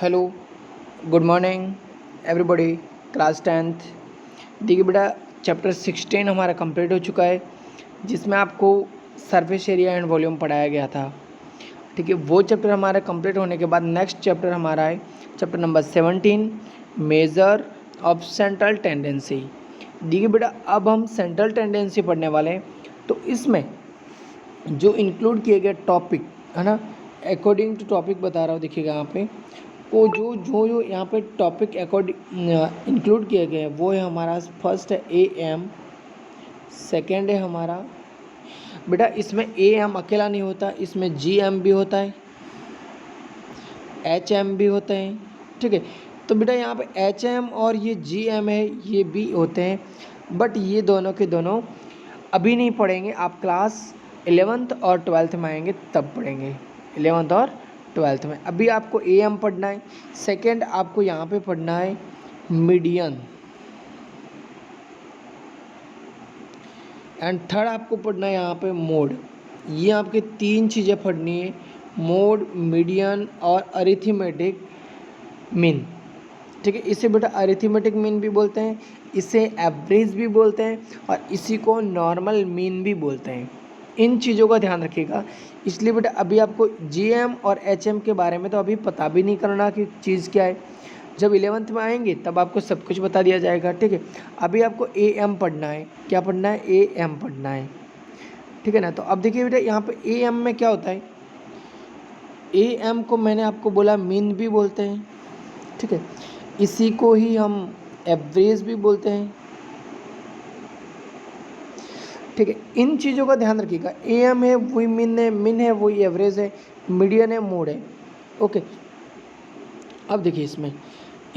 Hello, good morning everybody. Class 10th। देखिए बेटा, chapter 16 हमारा कंप्लीट हो चुका है, जिसमें आपको सरफेस एरिया एंड वॉल्यूम पढ़ाया गया था। ठीक है, वो चैप्टर हमारा कंप्लीट होने के बाद नेक्स्ट चैप्टर हमारा है chapter number 17, measure of central tendency. देखिए बेटा, अब हम सेंट्रल टेंडेंसी पढ़ने वाले हैं। तो इसमें जो इंक्लूड किए गए टॉपिक है ना, अकॉर्डिंग टू टॉपिक बता रहा हूँ। देखिएगा यहाँ पे वो जो यहाँ पे टॉपिक अकॉर्डिंग इंक्लूड किए गए हैं वो है हमारा फर्स्ट है ए एम, सेकेंड है हमारा बेटा इसमें ए एम अकेला नहीं होता, इसमें जी एम भी होता है, एच एम भी होते हैं। ठीक है, तो बेटा यहाँ पे एच एम और ये जी एम है, ये भी होते हैं, बट ये दोनों के दोनों अभी नहीं पढ़ेंगे। आप क्लास 11th और 12th में आएंगे तब पढ़ेंगे, 11th और 12th में। अभी आपको ए एम पढ़ना है, सेकेंड आपको यहाँ पे पढ़ना है मीडियन, एंड थर्ड आपको पढ़ना है यहाँ पे मोड। ये आपके तीन चीज़ें पढ़नी है, मोड, मीडियन और अरिथमेटिक मीन। ठीक है, इसे बेटा अरिथमेटिक मीन भी बोलते हैं, इसे एवरेज भी बोलते हैं, और इसी को नॉर्मल मीन भी बोलते हैं। इन चीज़ों का ध्यान रखिएगा। इसलिए बेटा अभी आपको जीएम और एचएम के बारे में तो अभी पता भी नहीं करना कि चीज़ क्या है। जब 11th में आएंगे तब आपको सब कुछ बता दिया जाएगा। ठीक है, अभी आपको ए एम पढ़ना है। क्या पढ़ना है? ए एम पढ़ना है। ठीक है ना। तो अब देखिए बेटा यहाँ पे ए एम में क्या होता है। ए एम को मैंने आपको बोला मीन भी बोलते हैं। ठीक है, इसी को ही हम एवरेज भी बोलते हैं। ठीक है, इन चीज़ों का ध्यान रखिएगा। ए एम है वही मीन है वही एवरेज है, मीडियन है मोड है। ओके, अब देखिए इसमें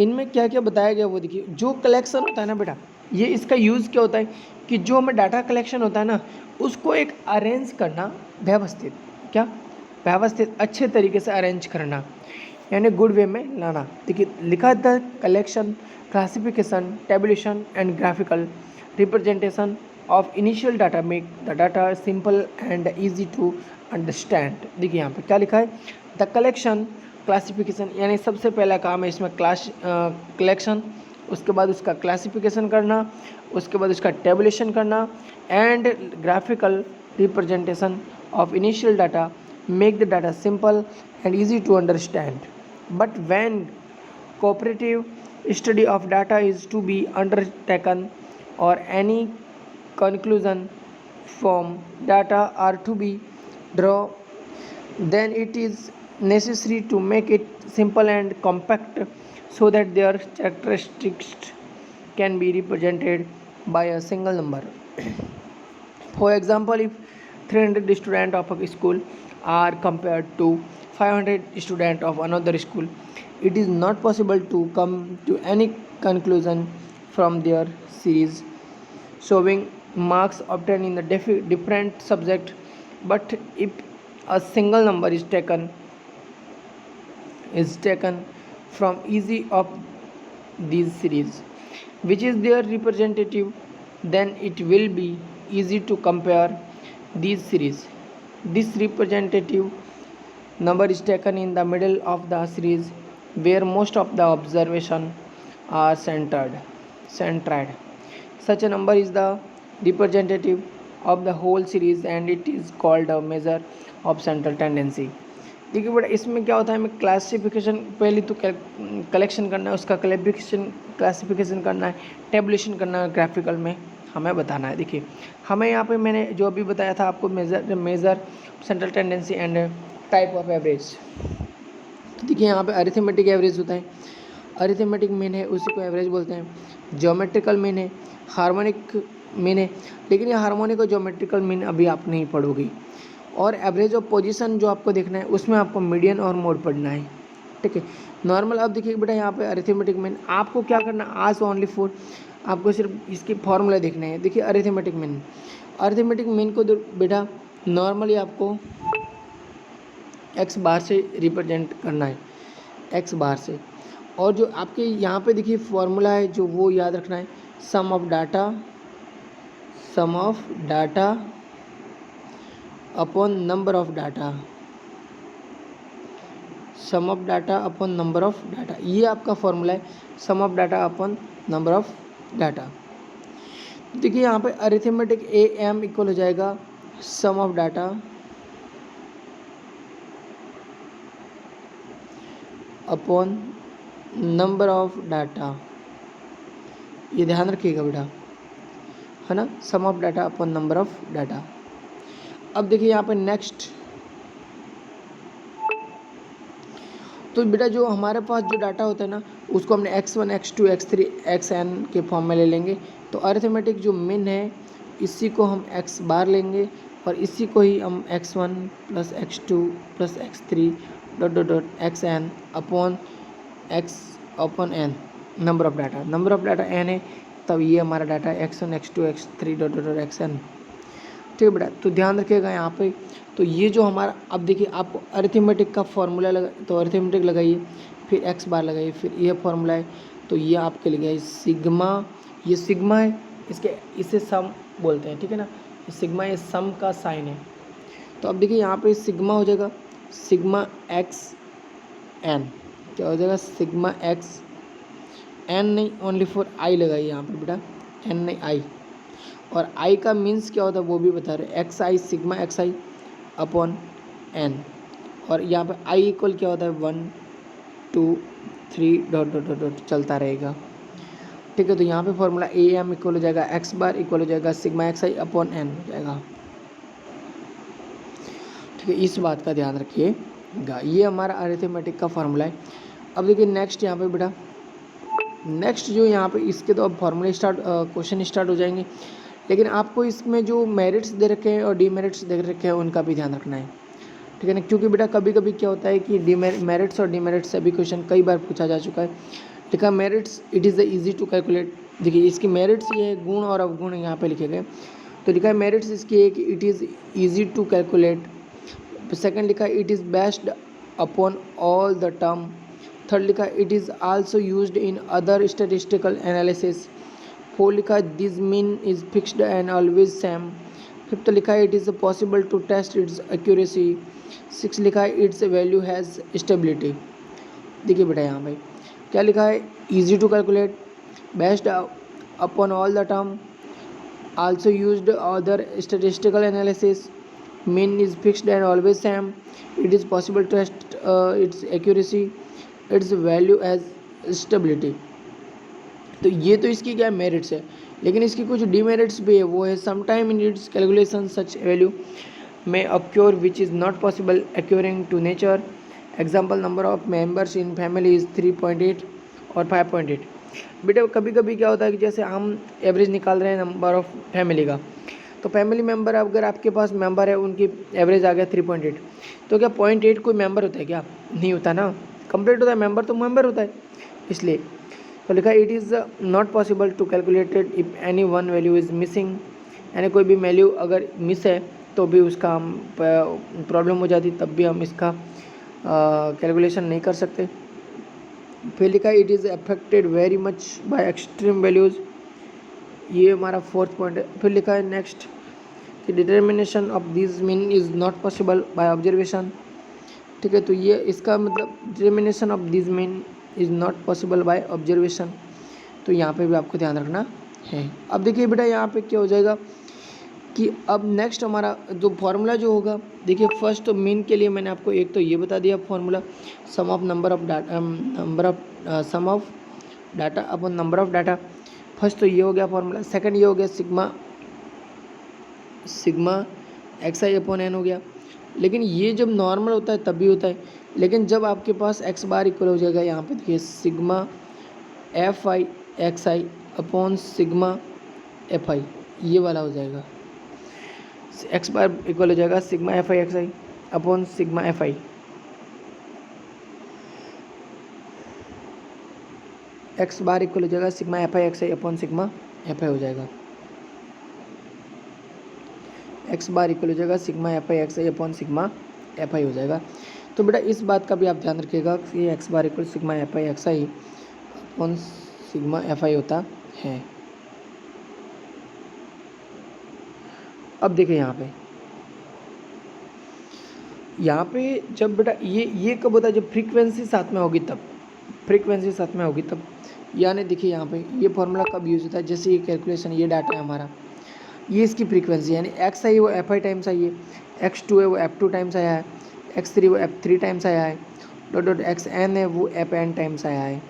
इनमें क्या क्या बताया गया वो देखिए। जो कलेक्शन होता है ना बेटा, ये इसका यूज़ क्या होता है कि जो हमें डाटा कलेक्शन होता है ना, उसको एक अरेंज करना, व्यवस्थित, क्या व्यवस्थित अच्छे तरीके से अरेंज करना, यानी गुड वे में लाना। देखिए लिखा the collection, classification, tabulation and graphical representation of initial data make the data simple and easy to understand. देखिए यहाँ पे क्या लिखा है, द कलेक्शन, क्लासिफिकेशन, यानी सबसे पहला काम है इसमें क्लास कलेक्शन, उसके बाद उसका क्लासिफिकेशन करना, उसके बाद उसका टेबुलेशन करना, and graphical representation of initial data make the data simple and easy to understand. But when cooperative study of data is to be undertaken or any conclusion from data are to be drawn, then it is necessary to make it simple and compact so that their characteristics can be represented by a single number. For example, if 300 students of a school are compared to 500 students of another school, it is not possible to come to any conclusion from their series showing marks obtained in the different subject. But if a single number is taken from easy of these series, which is their representative, then it will be easy to compare these series. This representative number is taken in the middle of the series where most of the observation are centered. Such a number is the representative of the whole series and it is called a measure of central tendency. देखिए बेटा इसमें क्या होता है, हमें classification पहले तो collection करना है, उसका क्लासिफिकेशन करना है, टेबुलेशन करना है, ग्राफिकल में हमें बताना है। देखिए हमें यहाँ पे मैंने जो अभी बताया था आपको, measure central tendency and type of average. तो देखिए यहाँ पे अरिथमेटिक एवरेज होता है, अरिथमेटिक मीन है उसी को एवरेज बोलते हैं। ज्योमेट्रिकल मीन है, हार्मोनिक मीन है, लेकिन ये हार्मोनिक और ज्योमेट्रिकल मीन अभी आप नहीं पढ़ोगे। और एवरेज ऑफ पोजीशन जो आपको देखना है उसमें आपको मीडियन और मोड पढ़ना है। ठीक है, नॉर्मल। अब देखिए बेटा यहाँ पे अरिथमेटिक मीन आपको क्या करना, आज ओनली फॉर आपको सिर्फ इसके फॉर्मूला देखने हैं। देखिए अरिथमेटिक मीन को बेटा नॉर्मली आपको एक्स बार से रिप्रेजेंट करना है, एक्स बार से। और जो आपके यहाँ पे देखिए फॉर्मूला है जो वो याद रखना है, sum of data upon number of data, sum of data upon number of data, ये आपका फॉर्मूला है, sum of data upon number of data. देखिए यहाँ पे अरिथमेटिक ए एम इक्वल हो जाएगा sum of data upon number of data, ये ध्यान रखिएगा बेटा, है ना, sum of data upon number of data. अब देखिए यहाँ पे नेक्स्ट, तो बेटा जो हमारे पास जो डाटा होता है ना, उसको हमने x1 x2 x3 xn के फॉर्म में ले लेंगे। तो अरिथमेटिक जो मिन है इसी को हम x बार लेंगे और इसी को ही हम x1 plus x2 plus x3 dot dot dot xn upon x upon n, number of data, number of data n है, तब ये हमारा data x1 x2 x3 dot dot dot xn। ठीक है बेटा, तो ध्यान रखिएगा यहाँ पे। तो ये जो हमारा, अब देखिए आपको अरिथमेटिक का फॉर्मूला लगा, तो अरिथमेटिक लगाइए, फिर x बार लगाइए, फिर ये फॉर्मूला है, तो ये आपके लिए सिग्मा, ये सिग्मा है, इसे सम बोलते हैं, ठीक है ना, सिग्मा ये सम का साइन है। तो अब देखिए यहाँ पे सिग्मा हो जाएगा सिग्मा एक्स एन, क्या हो जाएगा सिग्मा एक्स एन, नहीं ओनली फॉर आई लगाइए यहाँ पे बेटा, एन नहीं आई, और आई का मीन्स क्या होता है वो भी बता रहे, x i sigma x i upon n, और यहाँ पे आई इक्वल क्या होता है 1 2 3 डॉट डॉट डॉट डॉट चलता रहेगा। ठीक है, तो यहाँ पे फॉर्मूला ए एम इक्वल हो जाएगा एक्स बार इक्वल हो जाएगा sigma x i upon n हो जाएगा। ठीक है, इस बात का ध्यान रखिएगा, ये हमारा अरिथमेटिक का फॉर्मूला है। अब देखिए नेक्स्ट यहाँ पे बेटा, नेक्स्ट जो यहाँ पे इसके तो अब फॉर्मूले क्वेश्चन स्टार्ट हो जाएंगे, लेकिन आपको इसमें जो मेरिट्स दे रखे हैं और डीमेरिट्स दे रखे हैं उनका भी ध्यान रखना है। ठीक है ना, क्योंकि बेटा कभी कभी क्या होता है कि मेरिट्स और डीमेरिट्स से भी क्वेश्चन कई बार पूछा जा चुका है। लिखा merits it is easy to calculate, देखिए इसकी मेरिट्स ये है, गुण और अवगुण यहाँ पे लिखे गए। तो लिखा है मेरिट्स इसकी है कि it is easy to calculate, second लिखा है it is based upon all the term, third लिखा है it is also used in other statistical analysis, four लिखा है this mean is fixed and always same, fifth लिखा है it is possible to test its accuracy, six लिखा है it's value has stability. देखिए बेटा यहाँ पे क्या लिखा है, easy to calculate, based upon all the term, also used other statistical analysis, mean is fixed and always same, it is possible to test its accuracy, its value as stability. तो ये तो इसकी क्या मेरिट्स है, लेकिन इसकी कुछ demerits भी है, वो है sometime in its calculation such value में occur which is not possible occurring to nature, example number of members in family is 3.8 और 5.8। बेटा कभी कभी क्या होता है कि जैसे हम एवरेज निकाल रहे हैं नंबर ऑफ फैमिली का, तो फैमिली मेंबर अगर आपके पास मेंबर है उनकी एवरेज आ गया 3.8, तो क्या 0.8 कोई मेंबर होता है क्या, नहीं होता ना, कंप्लीट होता है, मेंबर तो मेंबर होता है, इसलिए तो लिखा it is not possible to calculated if any one value is missing, यानी कोई भी वैल्यू अगर मिस है तो भी उसका हम प्रॉब्लम हो जाती, तब भी हम इसका कैलकुलेशन नहीं कर सकते। फिर लिखा it is affected very much by extreme values, ये हमारा फोर्थ पॉइंट है। फिर लिखा है नेक्स्ट कि determination of this mean is not possible by observation. ठीक है, तो ये इसका मतलब determination of this mean is not possible by observation, तो यहाँ पे भी आपको ध्यान रखना है। अब देखिए बेटा यहाँ पे क्या हो जाएगा कि अब नेक्स्ट हमारा जो फार्मूला जो होगा, देखिए फर्स्ट तो मीन के लिए मैंने आपको एक तो ये बता दिया formula, sum of number of data, sum of data upon number of data, first तो ये हो गया फार्मूला। सेकंड ये हो गया sigma x i upon n हो गया, लेकिन ये जब नॉर्मल होता है तब भी होता है, लेकिन जब आपके पास एक्स बार इक्वल हो जाएगा, यहाँ पे देखिए sigma F I x i upon sigma F आई, ये वाला हो जाएगा, एक्स बार इक्वल हो जाएगा sigma F I x i upon sigma F I, x bar equal हो जाएगा sigma F I x i upon sigma F I हो जाएगा, एक्स बार इक्वल हो जाएगा sigma F I x i upon sigma F I हो जाएगा। तो बेटा इस बात का भी आप ध्यान रखिएगा कि x bar equal sigma F I x i upon sigma F आई होता है। अब देखिए यहाँ पे यहाँ पे जब बेटा ये कब होता है, जब फ्रीक्वेंसी साथ में होगी तब, फ्रीक्वेंसी साथ में होगी तब। यानी देखिए यहाँ पे ये फॉर्मूला कब यूज़ होता है, जैसे ये कैलकुलेशन, ये डाटा है हमारा, ये इसकी फ्रीक्वेंसी यानी एक्स आई वो एफ आई टाइम्स आई है, एक्स टू है वो एफ टू टाइम्स आया है, एक्स थ्री वो एफ थ्री टाइम्स आया है, डॉट डॉट एक्स एन है वो एफ एन टाइम्स आया है।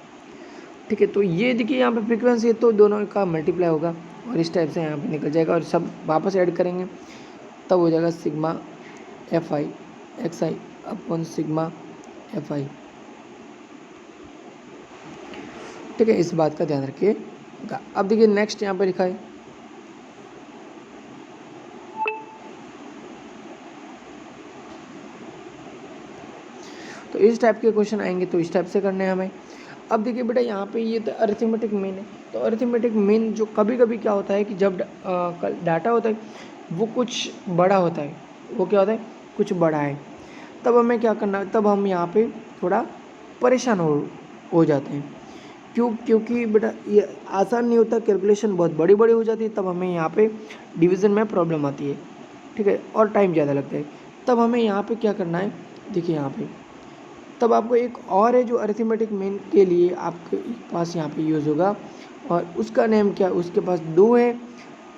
ठीक है, तो ये देखिए यहाँ पे फ्रीक्वेंसी है तो दोनों का मल्टीप्लाई होगा और इस टाइप से यहाँ पे निकल जाएगा और सब वापस ऐड करेंगे तब हो जाएगा sigma F I x i upon sigma F आई। ठीक है, इस बात का ध्यान रखिएगा। अब देखिए नेक्स्ट यहाँ पे लिखा है तो इस टाइप के क्वेश्चन आएंगे तो इस टाइप से करने हैं हमें। अब देखिए बेटा यहाँ पे ये तो अरिथमेटिक मीन है, तो अरिथमेटिक मीन जो कभी कभी क्या होता है कि जब डाटा होता है वो कुछ बड़ा होता है, वो क्या होता है कुछ बड़ा है, तब हमें क्या करना है, तब हम यहाँ पे थोड़ा परेशान हो जाते हैं। क्यों? क्योंकि बेटा ये आसान नहीं होता, कैलकुलेशन बहुत बड़ी बड़ी हो जाती है, तब हमें यहाँ पे डिवीज़न में प्रॉब्लम आती है। ठीक है, और टाइम ज़्यादा लगता है, तब हमें यहाँ पे क्या करना है, देखिए यहाँ पे तब आपको एक और है जो अरिथमेटिक मीन के लिए आपके पास यहाँ पे यूज़ होगा और उसका नेम क्या है, उसके पास दो है।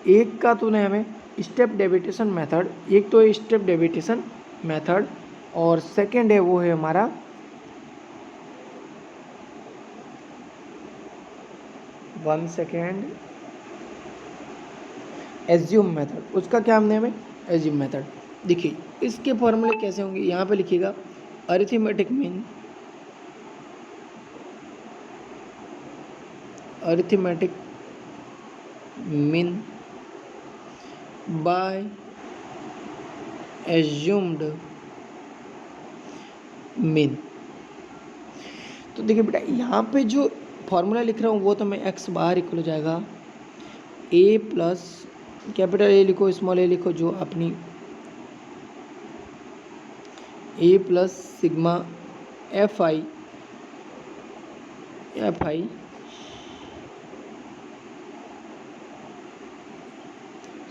एक का तो नेम है स्टेप डेविएशन मेथड, एक तो है स्टेप डेविएशन मेथड और सेकंड है वो है हमारा वन सेकेंड एज्यूम मेथड। उसका क्या नेम है, एज्यूम मेथड। देखिए इसके फॉर्मूले कैसे होंगे, यहाँ पे लिखिएगा arithmetic mean, arithmetic mean by assumed mean. तो देखिए बेटा यहाँ पे जो फॉर्मूला लिख रहा हूँ वो तो मैं एक्स बार इक्वल हो जाएगा ए प्लस कैपिटल ए लिखो स्मॉल ए लिखो जो अपनी A plus sigma F I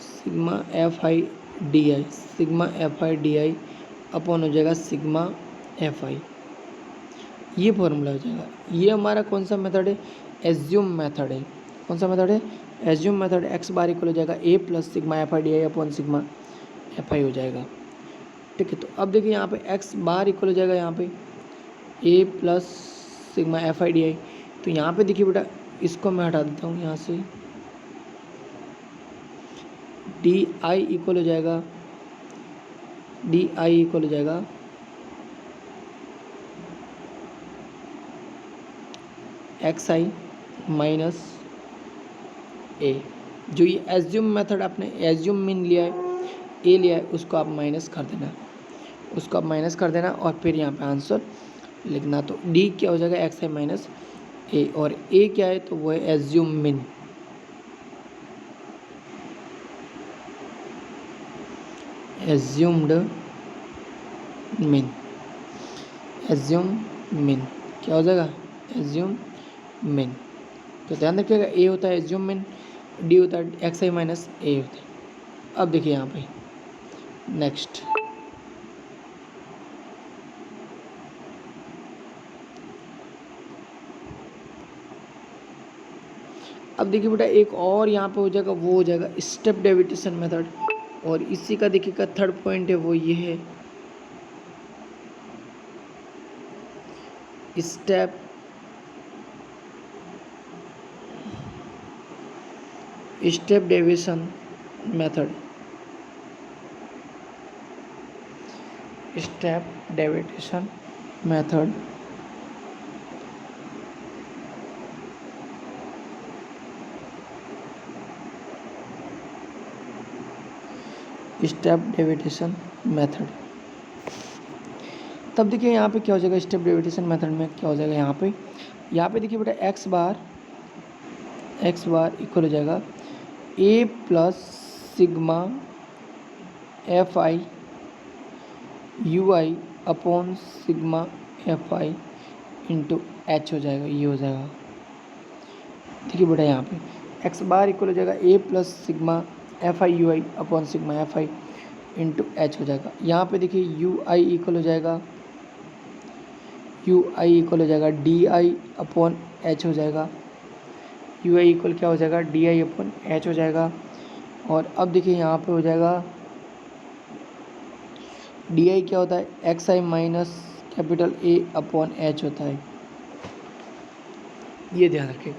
sigma F I D I, sigma F I D I upon हो जाएगा सिग्मा एफ आई, ये फॉर्मूला हो जाएगा। ये हमारा कौन सा मेथड है, एज्यूम मेथड है। कौन सा मेथड है, assume method. X bar equal हो जाएगा A plus sigma F I D I upon sigma F I हो जाएगा। ठीक है, तो अब देखिए यहाँ पे एक्स बार इक्वल हो जाएगा यहाँ पे A plus sigma F I D I. तो यहाँ पे देखिए बेटा इसको मैं हटा देता हूँ यहाँ से, डी आई इक्वल हो जाएगा, डी आई इक्वल हो जाएगा एक्स आई माइनस ए। जो ये एज्यूम मेथड आपने एज्यूम मीन लिया है, ए लिया है, उसको आप माइनस कर देना, उसको आप माइनस कर देना और फिर यहाँ पे आंसर लिखना। तो डी क्या हो जाएगा, एक्स आई माइनस ए, और ए क्या है तो वो है assume mean. Assumed mean, assume mean क्या हो जाएगा, एज्यूम मीन। तो ध्यान रखिएगा ए होता है एज्यूम मीन, डी होता है एक्स आई माइनस ए होता है। अब देखिए यहाँ पे नेक्स्ट, अब देखिए बेटा एक और यहाँ पे हो जाएगा, वो हो जाएगा स्टेप डेविएशन मेथड, और इसी का देखिएगा थर्ड पॉइंट है वो ये है step step deviation method, step deviation method. Step deviation method. तब देखिए यहाँ पे क्या हो जाएगा, स्टेप डेविएशन मेथड में क्या हो जाएगा, यहाँ पे देखिए बेटा एक्स बार इक्वल हो जाएगा A plus sigma F I U I upon sigma F I into H हो जाएगा, ये हो जाएगा। देखिए बेटा यहाँ पे एक्स बार इक्वल हो जाएगा A plus sigma F I U I upon sigma F I into H हो जाएगा। यहाँ पे देखिए यू आई इक्वल हो जाएगा, यू आई इक्वल हो जाएगा डी आई अपॉन एच हो जाएगा। यू आई इक्वल क्या हो जाएगा, डी आई अपॉन एच हो जाएगा। और अब देखिए यहाँ पे हो जाएगा डी आई क्या होता है, x I minus capital A upon H होता है, ये ध्यान रखें।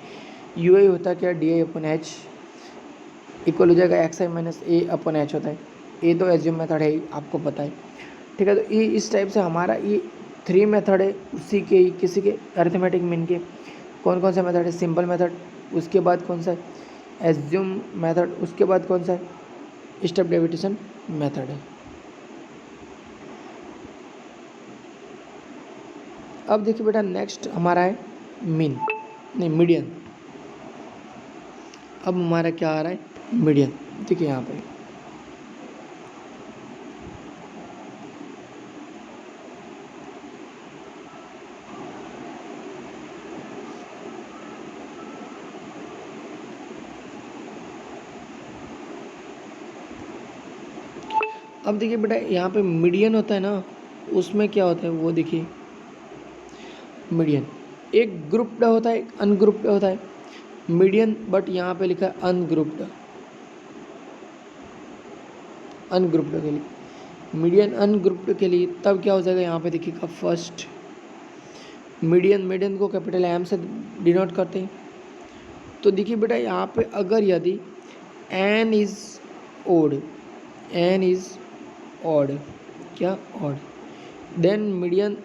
यू आई होता है क्या, D I upon H equal हो जाएगा एक्स आई माइनस ए अपॉन एच होता है। ए तो एज्यूम मेथड है ही, आपको पता है, ठीक है। तो ये इस टाइप से हमारा ये 3 मेथड है उसी के ही, किसी के अरिथमेटिक मीन के। कौन कौन सा मेथड है, सिंपल मेथड, उसके बाद कौन सा है, एज्यूम मेथड, उसके बाद कौन सा है, स्टेप डेविएशन मेथड है। अब देखिए बेटा नेक्स्ट हमारा है मीन, नहीं मीडियन। अब हमारा क्या आ रहा है, मीडियन। देखिए यहाँ पे अब देखिए बेटा यहाँ पे मीडियन होता है ना, उसमें क्या होता है वो देखिए। मीडियन एक ग्रुप्ड होता है, एक अनग्रुप्ड होता है। मीडियन बट यहाँ पे लिखा है अनग्रुप्ड, अनग्रुप्ड के लिए, मीडियन अनग्रुप्ड के लिए तब क्या हो जाएगा, यहाँ पे देखिएगा फर्स्ट मीडियन, मीडियन को कैपिटल एम से डिनोट करते हैं। तो देखिए बेटा यहाँ पे अगर यदि n is odd, n is odd, क्या ऑड, देन मीडियन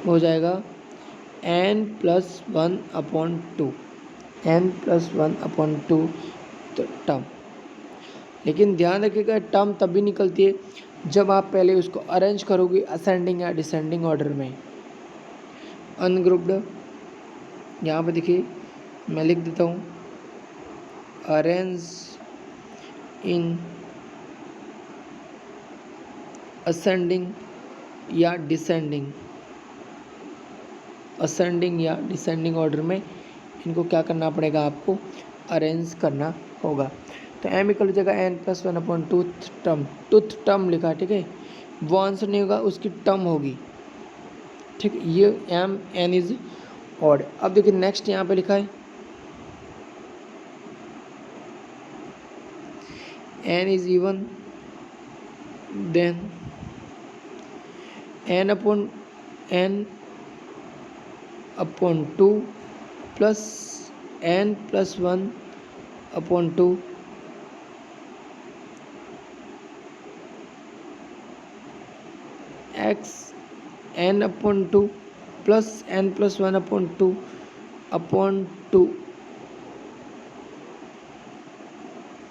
हो जाएगा n plus one upon two, n plus one upon two तो टर्म। लेकिन ध्यान रखिएगा टर्म तभी निकलती है जब आप पहले उसको अरेंज करोगे असेंडिंग या डिसेंडिंग ऑर्डर में। अनग्रुप्ड यहाँ पे देखिए मैं लिख देता हूँ, अरेंज इन असेंडिंग या डिसेंडिंग, असेंडिंग या डिसेंडिंग ऑर्डर में इनको क्या करना पड़ेगा, आपको अरेंज करना होगा। तो एम इक्वल हो जाएगा n plus one upon twoth term, twoth term लिखा है, ठीक है, वो आंसर नहीं होगा, उसकी टर्म होगी, ठीक है। ये एम एन इज ऑड। अब देखिए नेक्स्ट यहाँ पे लिखा है n is even, then n upon two plus n plus one upon two x n upon two plus n plus one upon two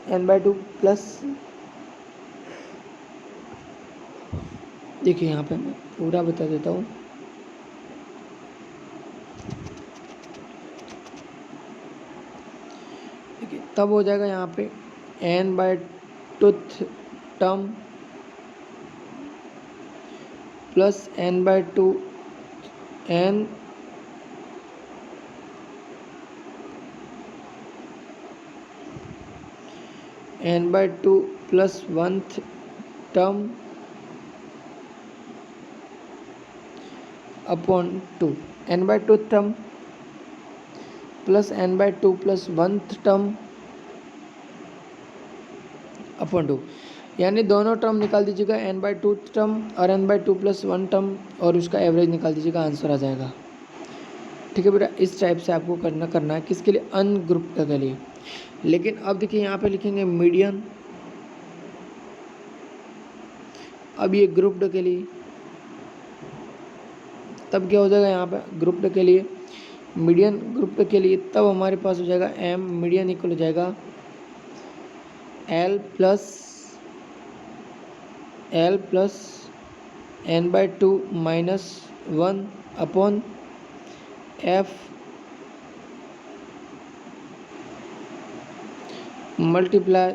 n by two plus, देखिए यहाँ पे मैं पूरा बता देता हूँ। देखिए तब हो जाएगा यहाँ पे n by twoth term plus n by two n n by two plus one term upon two, n by two term plus n by two plus one term upon two, यानी दोनों टर्म निकाल दीजिएगा, n by two term और n by two plus one term, और उसका average निकाल दीजिएगा, answer आ जाएगा, ठीक है बेटा। इस टाइप से आपको करना है, किसके लिए, अनग्रुप्ड के लिए। लेकिन अब देखिए यहाँ पे लिखेंगे मीडियन, अब ये ग्रुप्ड के लिए, तब क्या हो जाएगा यहाँ पे ग्रुप्ड के लिए, मीडियन ग्रुप्ड के लिए, तब हमारे पास हो जाएगा एम मीडियन इक्वल हो जाएगा l plus n by two minus one upon f multiply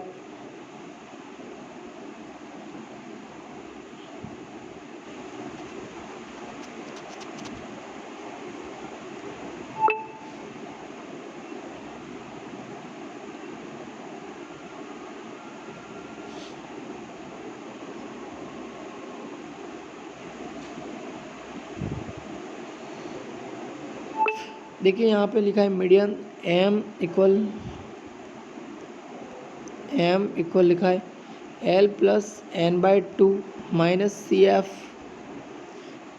देखिए यहाँ पे लिखा है मीडियन एम इक्वल लिखा है l plus n by two minus c f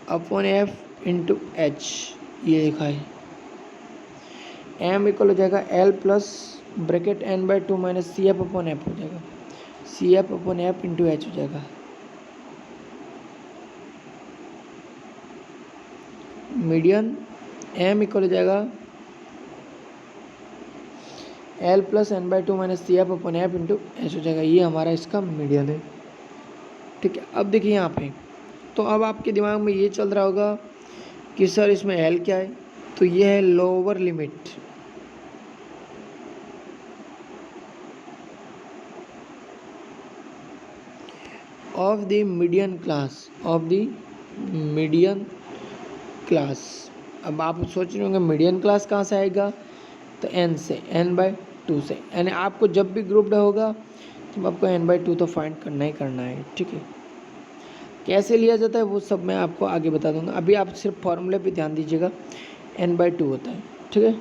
upon f into h, ये लिखा है। एम इक्वल हो जाएगा l plus bracket n by two minus c f upon f हो जाएगा, c f upon f into H हो जाएगा। Median M equal हो जाएगा l plus n by two minus c f upon f into H हो जाएगा। ये हमारा इसका मीडियन है। ठीक है, अब देखिए यहाँ पे, तो अब आपके दिमाग में ये चल रहा होगा कि सर इसमें एल क्या है, तो ये है lower limit of the median class. अब आप सोच रहे होंगे मीडियन क्लास कहाँ से आएगा, तो एन से, एन बाई टू से, यानी आपको जब भी ग्रुप्ड होगा तो आपको एन बाई टू तो फाइंड करना ही करना है। ठीक है, कैसे लिया जाता है वो सब मैं आपको आगे बता दूंगा, अभी आप सिर्फ फॉर्मूले पे ध्यान दीजिएगा। एन बाई टू होता है, ठीक है।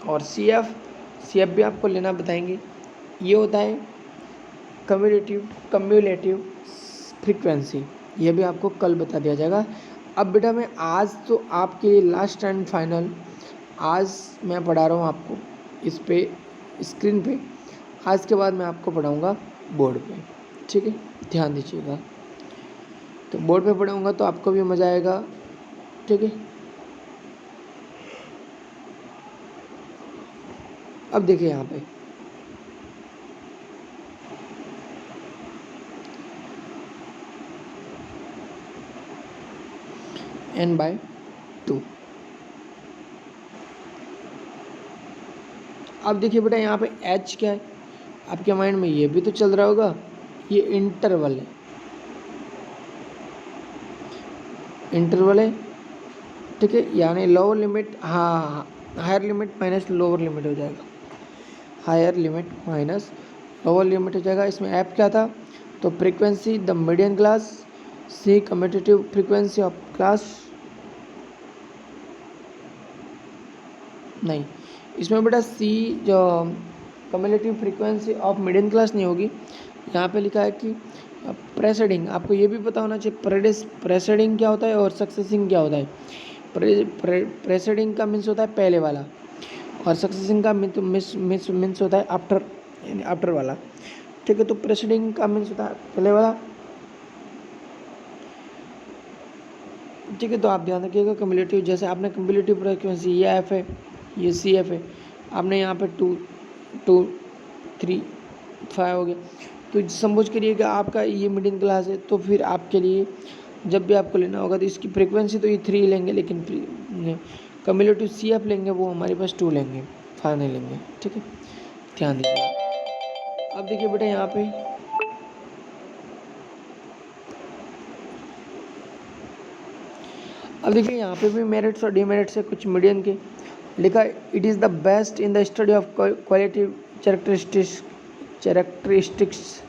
और सी एफ भी आपको लेना बताएंगे। ये होता है कम्युलेटिव फ्रीक्वेंसी, ये भी आपको कल बता दिया जाएगा। अब बेटा मैं आज तो आपके लिए लास्ट एंड फाइनल आज मैं पढ़ा रहा हूँ आपको इस पे स्क्रीन पे, आज के बाद मैं आपको पढ़ाऊँगा बोर्ड पे। ठीक है, ध्यान दीजिएगा। तो बोर्ड पे पढ़ाऊँगा तो आपको भी मज़ा आएगा। ठीक है, अब देखिए यहाँ पे n बाय टू। अब देखिए बेटा यहाँ पे h क्या है, आपके माइंड में ये भी तो चल रहा होगा, ये इंटरवल है। ठीक है, यानी लोअर लिमिट, हाँ higher limit minus lower limit हो जाएगा, higher limit minus lower limit हो जाएगा। इसमें ऐप क्या था, तो frequency the median class, c commutative frequency of class, नहीं इसमें बेटा सी जो cumulative frequency of median class नहीं होगी। यहाँ पे लिखा है कि प्रेसेडिंग, आपको ये भी पता होना चाहिए प्रेसेडिंग क्या होता है और सक्सेसिंग क्या होता है। प्रेसेडिंग का मीन्स होता है पहले वाला, और सक्सेसिंग का मीन्स होता है आफ्टर, यानी आफ्टर वाला। ठीक है, तो प्रेसेडिंग का मीन्स होता है पहले वाला। ठीक है, तो आप ध्यान रखिएगा कम्यूलेटिव, जैसे आपने कम्यूलेटिव फ्रीक्वेंसी ये एफ है, ये सी एफ है, आपने यहाँ पे 2 3 5 हो गया, तो समझ करिए कि आपका ये मिडिल क्लास है, तो फिर आपके लिए जब भी आपको लेना होगा तो इसकी फ्रीक्वेंसी तो ये 3 लेंगे, लेकिन कम्यूलेटिव सी एफ लेंगे वो हमारे पास 2 लेंगे, 5 नहीं लेंगे। ठीक है, ध्यान दीजिए। अब देखिए बेटा यहाँ पे भी मेरिट्स और डिमेरिट्स है कुछ मीडियन के। लिखा it is the best in the study of qualitative characteristics,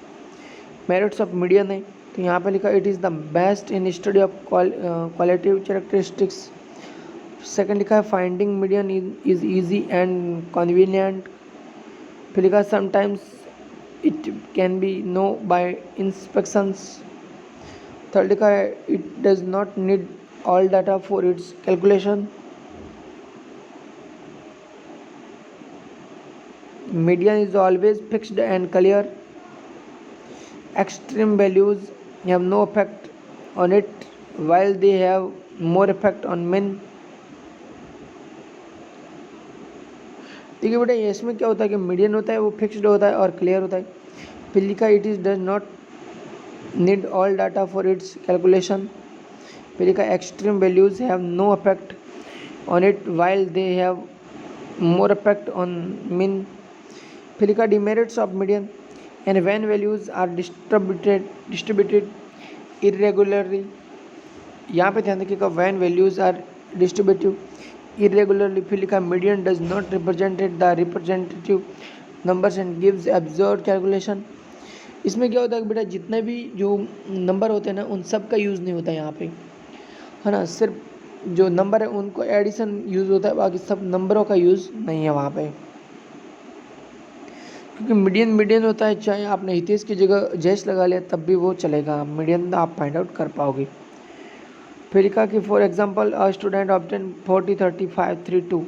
merits of median है, तो यहाँ पे लिखा it is the best in study of qualitative characteristics. Second लिखा है finding median is easy and convenient. फिर लिखा sometimes it can be no by inspections. Third लिखा है it does not need all data for its calculation. Median is always fixed and clear. Extreme values have no effect on it, while they have more effect on mean. देखिए बेटा इसमें क्या होता है कि median होता है वो फिक्स्ड होता है और क्लियर होता है। फिर लिखा it is does not need all data for its calculation. फिर लिखा extreme values have no effect on it while they have more effect on mean. फिर लिखा demerits of median and when values are distributed irregularly. यहाँ पे ध्यान रखिएगा when values are distributive irregularly. फिर लिखा median does not represented the representative numbers and gives observe calculation. इसमें क्या होता है कि बेटा जितने भी जो नंबर होते हैं ना उन सब का यूज़ नहीं होता है यहाँ पे, है ना, सिर्फ जो नंबर है उनको एडिशन यूज़ होता है, बाकी सब नंबरों का यूज़ नहीं है वहाँ पे, क्योंकि मीडियन मीडियन होता है। चाहे आपने हितेश की जगह जयेश लगा लिया तब भी वो चलेगा, मीडियन आप फाइंड आउट कर पाओगे। फिर लिखा कि for example a student obtain 40, 35, 32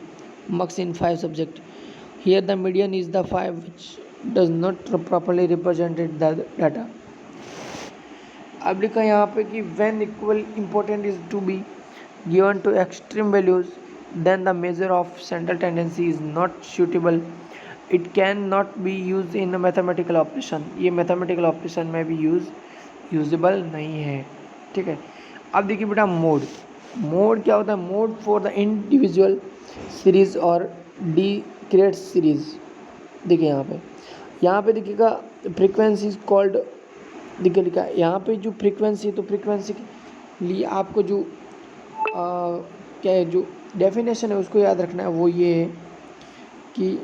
marks in 5 subject. Here the median is the 5 which does not properly represented the data. अब लिखा यहाँ पे कि when equal important is to be given to extreme values, then the measure of central tendency is not suitable. It cannot be used in a mathematical operation. ये mathematical operation में भी usable नहीं है, ठीक है। अब देखिए बेटा मोड क्या होता है? Mode for the individual series और डी क्रिएट सीरीज। देखिए यहाँ पे देखिएगा फ्रीक्वेंसी इज कॉल्ड, देखिए लिखा है यहाँ पे जो फ्रीक्वेंसी, तो फ्रीक्वेंसी के लिए आपको जो क्या है, जो डेफिनेशन है उसको याद रखना है। वो ये है कि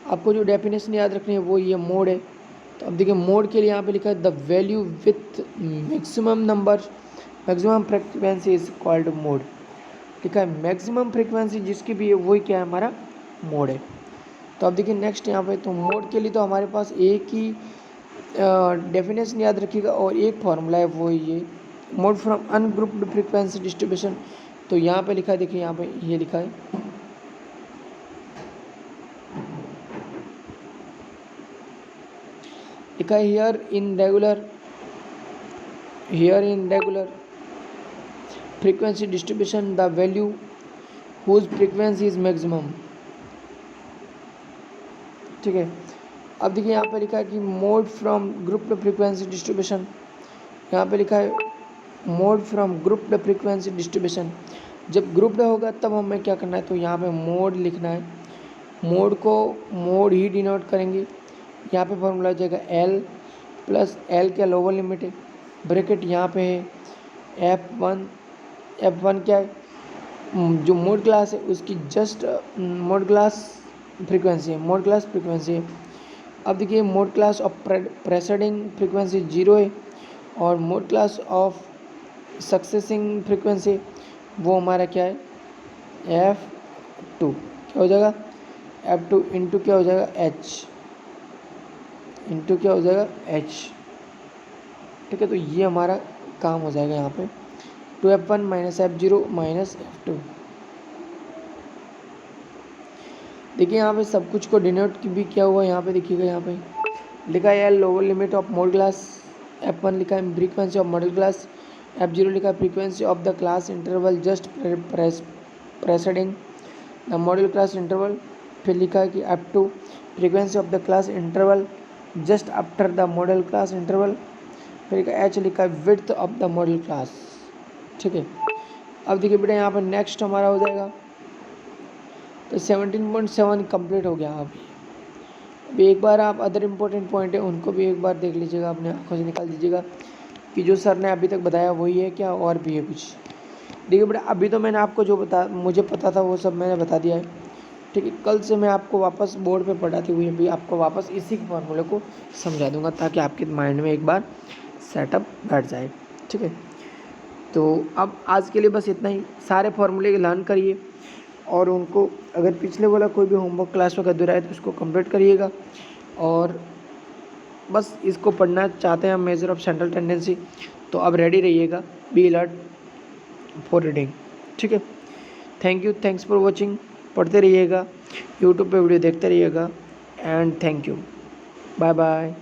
आपको जो डेफिनेशन याद रखनी है वो ये मोड है। तो अब देखिए मोड के लिए यहाँ पे लिखा है the value with maximum number, maximum frequency is called mode. लिखा है मैक्सिमम फ्रीक्वेंसी जिसकी भी है वही क्या है, हमारा मोड है। तो अब देखिए नेक्स्ट यहाँ पे, तो मोड के लिए तो हमारे पास एक ही डेफिनेशन याद रखिएगा और एक फॉर्मूला है, वो ये mode from ungrouped frequency distribution. तो यहाँ पे लिखा है, देखिए यहाँ पे ये लिखा है here in regular frequency distribution the value whose frequency is maximum, ठीक है। अब देखिए यहाँ पे लिखा है कि mode from grouped frequency distribution, यहाँ पे लिखा है mode from grouped frequency distribution. जब ग्रुप्ड होगा तब हमें क्या करना है, तो यहाँ पे मोड लिखना है। मोड को मोड ही डिनोट करेंगे। यहाँ पे फॉर्मूला हो जाएगा एल प्लस एल का लोअर लिमिट है, ब्रैकेट यहाँ पे है F1 क्या है, जो मोड क्लास है उसकी जस्ट मोड क्लास फ्रीक्वेंसी है। अब देखिए mode class of presiding frequency 0 है और मोड क्लास ऑफ सक्सेसिंग फ्रीक्वेंसी वो हमारा क्या है, F2। क्या हो जाएगा, F2 इंटू क्या हो जाएगा, H इंटू क्या हो जाएगा, H, ठीक है। तो ये हमारा काम हो जाएगा यहाँ पे 2F1 minus F0 minus F2। देखिए यहाँ पे सब कुछ को डिनोट भी किया हुआ है। यहाँ पे देखिएगा, यहाँ पे लिखा है lower limit of model class, F1 लिखा है frequency of model class, F0 लिखा है frequency of the class interval just presiding the model class interval. फिर लिखा है कि F2 frequency of the class interval just after the model class interval. फिर H लिखा है width of the model class, ठीक है। अब देखिए बेटा यहाँ पर नेक्स्ट हमारा हो जाएगा, तो 17.7 कंप्लीट हो गया। अभी एक बार आप अदर इम्पोर्टेंट पॉइंट है उनको भी एक बार देख लीजिएगा, अपने आंखों से निकाल दीजिएगा कि जो सर ने अभी तक बताया वही है क्या और भी है कुछ। देखिए बेटा अभी तो मैंने आपको जो मुझे पता था वो सब मैंने बता दिया है, ठीक है। कल से मैं आपको वापस बोर्ड पे पढ़ाते हुए भी आपको वापस इसी फॉर्मूले को समझा दूंगा ताकि आपके माइंड में एक बार सेटअप बैठ जाए, ठीक है। तो अब आज के लिए बस इतना ही। सारे फॉर्मूले लर्न करिए और उनको अगर पिछले वाला कोई भी होमवर्क क्लास में अधूरा है तो उसको कंप्लीट करिएगा। और बस इसको पढ़ना चाहते हैं मेजर ऑफ सेंट्रल टेंडेंसी, तो अब रेडी रहिएगा, बी अलर्ट फॉर रीडिंग, ठीक है। Thanks for watching. पढ़ते रहिएगा, यूट्यूब पे वीडियो देखते रहिएगा and thank you, bye bye.